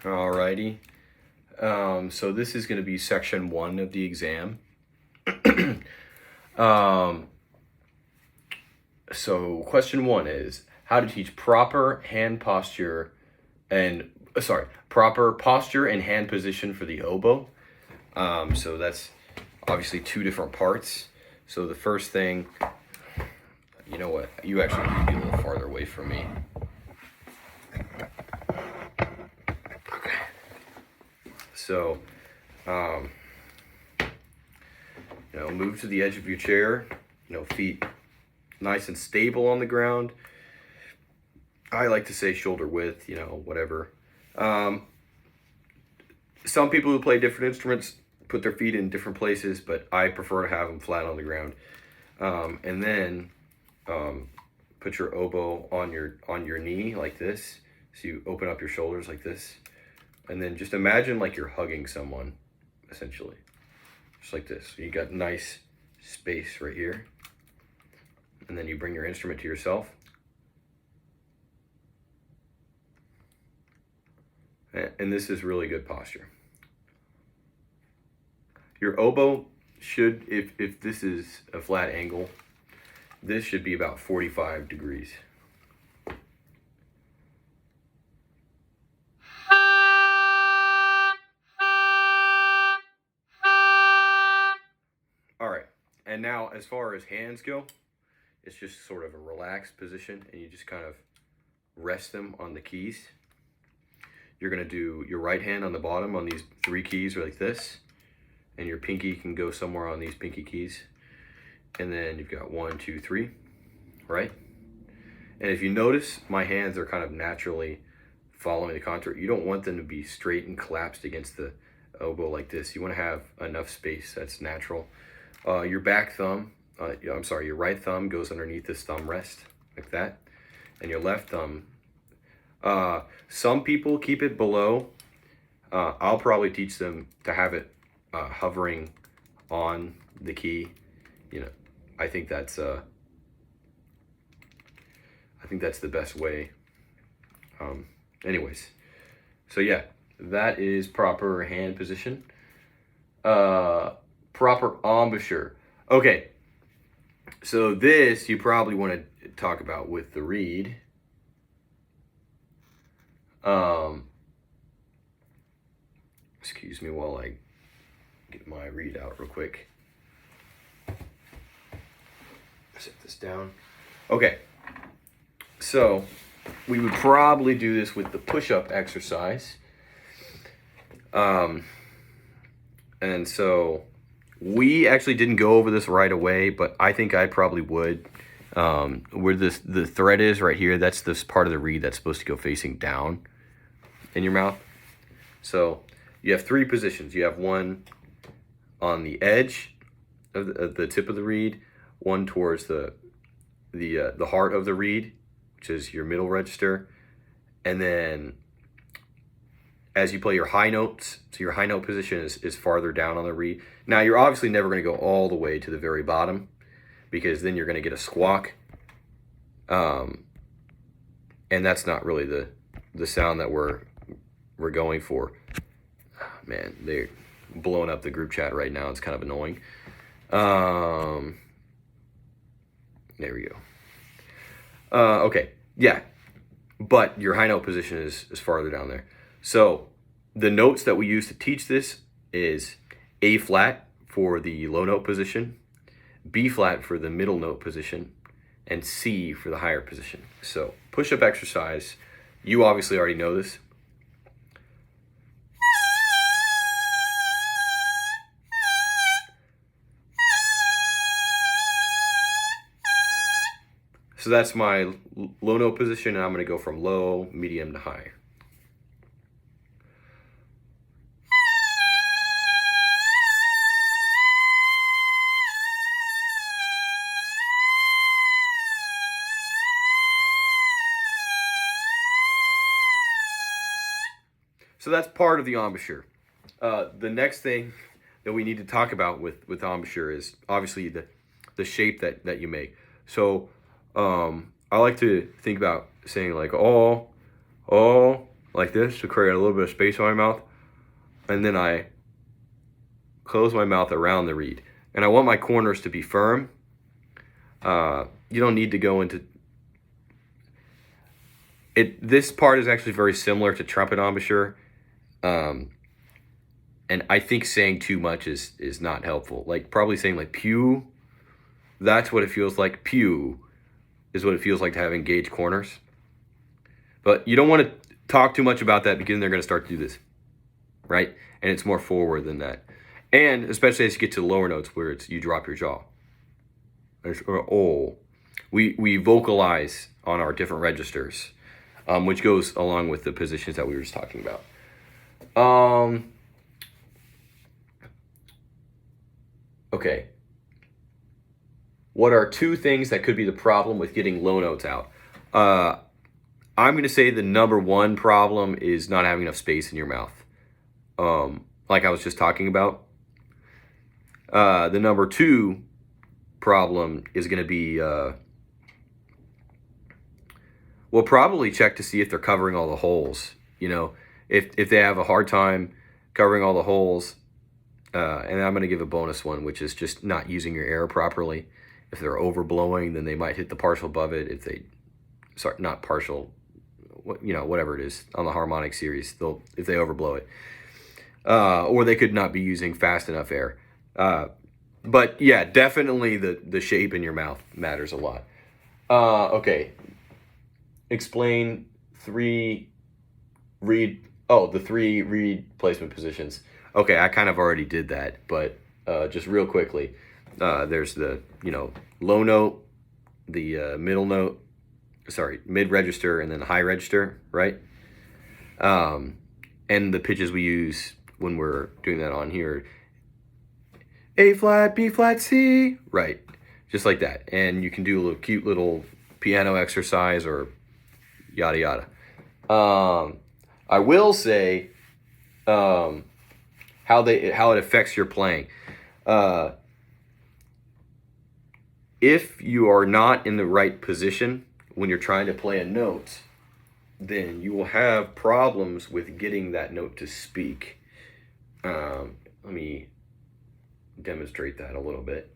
Alrighty. So this is going to be section 1 of the exam. um, so question 1 is how to teach proper posture and hand position for the oboe. So that's obviously 2 different parts. So the first thing, you know what? You actually need to be a little farther away from me. Okay. So, move to the edge of your chair. Feet nice and stable on the ground. I like to say shoulder width. Whatever. Some people who play different instruments put their feet in different places, but I prefer to have them flat on the ground. And then put your oboe on your knee like this. So you open up your shoulders like this. And then just imagine like you're hugging someone, essentially. Just like this. So you got nice space right here. And then you bring your instrument to yourself. And this is really good posture. Your oboe should, if this is a flat angle, this should be about 45 degrees. All right, and now as far as hands go, it's just sort of a relaxed position, and you just kind of rest them on the keys. You're gonna do your right hand on the bottom on these 3 keys like this, and your pinky can go somewhere on these pinky keys. And then you've got 1, 2, 3, right? And if you notice, my hands are kind of naturally following the contour. You don't want them to be straight and collapsed against the oboe like this. You want to have enough space that's natural. Your right thumb goes underneath this thumb rest like that, and your left thumb. Some people keep it below. I'll probably teach them to have it hovering on the key. I think that's the best way. Anyways, so yeah, that is proper hand position. Proper embouchure. Okay, so this you probably want to talk about with the reed. Excuse me while I get my reed out real quick. Set this down. Okay, so we would probably do this with the push-up exercise. And so we actually didn't go over this right away, but I think I probably would. Where the thread is right here, that's this part of the reed that's supposed to go facing down in your mouth. So you have 3 positions. You have one on the edge of the tip of the reed, one towards the heart of the reed, which is your middle register, and then as you play your high notes, so your high note position is farther down on the reed. Now you're obviously never going to go all the way to the very bottom, because then you're going to get a squawk, and that's not really the sound that we're going for. Oh, man, they're blowing up the group chat right now. It's kind of annoying. There we go. Okay, yeah, but your high note position is farther down there. So the notes that we use to teach this is A flat for the low note position, B flat for the middle note position, and C for the higher position. So push-up exercise, you obviously already know this. So that's my low note position, and I'm going to go from low, medium to high. So that's part of the embouchure. The next thing that we need to talk about with embouchure is obviously the shape that you make. So I like to think about saying like oh, like like this to create a little bit of space on my mouth. And then I close my mouth around the reed. And I want my corners to be firm. You don't need to go into it. This part is actually very similar to trumpet embouchure. And I think saying too much is not helpful. Like probably saying like pew, that's what it feels like. Pew is what it feels like to have engaged corners. But you don't want to talk too much about that because they're going to start to do this, right? And it's more forward than that. And especially as you get to the lower notes where it's you drop your jaw. Or oh, we vocalize on our different registers, which goes along with the positions that we were just talking about. Okay. What are two things that could be the problem with getting low notes out? I'm going to say the number one problem is not having enough space in your mouth. Like I was just talking about. The number two problem is going to be, we'll probably check to see if they're covering all the holes. You know, if they have a hard time covering all the holes, and I'm going to give a bonus one, which is just not using your air properly. If they're overblowing, then they might hit the partial above it. If they, sorry, not partial, you know, whatever it is on the harmonic series, if they overblow it, or they could not be using fast enough air. But yeah, definitely the shape in your mouth matters a lot. Okay. Explain the three reed placement positions. Okay, I kind of already did that, but just real quickly, there's the, you know, low note, the mid register, and then high register, right? And the pitches we use when we're doing that on here, A flat, B flat, C, right? Just like that. And you can do a little cute little piano exercise or yada yada. I will say how it affects your playing. If you are not in the right position when you're trying to play a note, then you will have problems with getting that note to speak. Let me demonstrate that a little bit.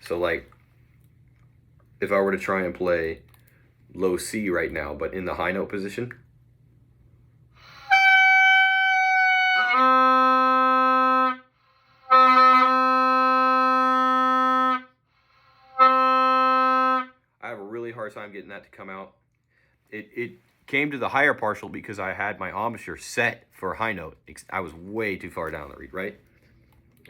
So like, if I were to try and play low C right now, but in the high note position, I have a really hard time getting that to come out. It came to the higher partial because I had my embouchure set for high note. I was way too far down the reed, right?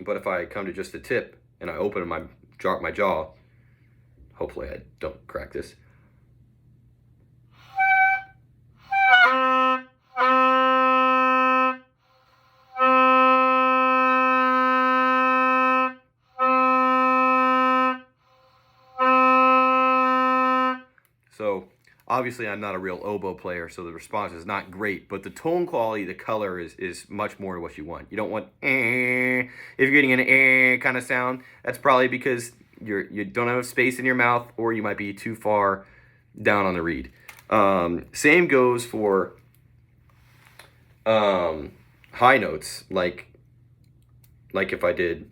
But if I come to just the tip and I open my jaw, hopefully I don't crack this. So obviously I'm not a real oboe player, so the response is not great, but the tone quality, the color is much more to what you want. You don't want eh. If you're getting an eh kind of sound, that's probably because you don't have space in your mouth, or you might be too far down on the reed. Same goes for high notes, like if I did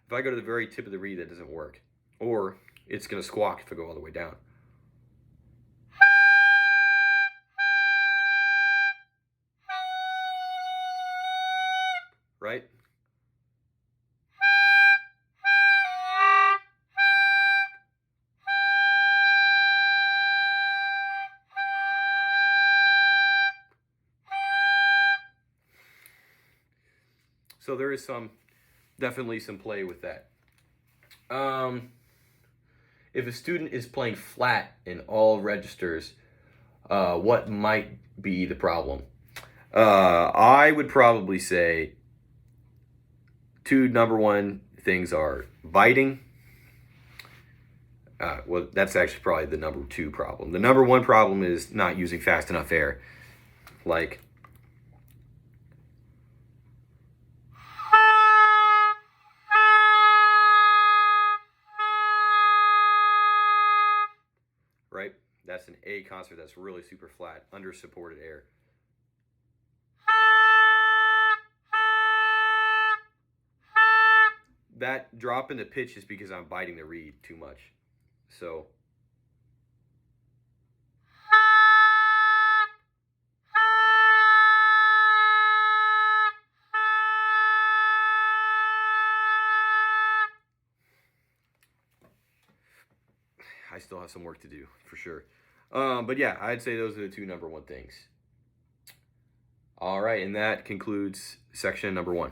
if I go to the very tip of the reed, that doesn't work. Or it's going to squawk if I go all the way down. Right? So there is definitely some play with that. If a student is playing flat in all registers, what might be the problem? I would probably say number one things are biting. Well, that's actually probably the number two problem. The number one problem is not using fast enough air. Like, an A concert that's really super flat, under supported air. That drop in the pitch is because I'm biting the reed too much. So I still have some work to do for sure. But yeah, I'd say those are the two number one things. All right, and that concludes section number one.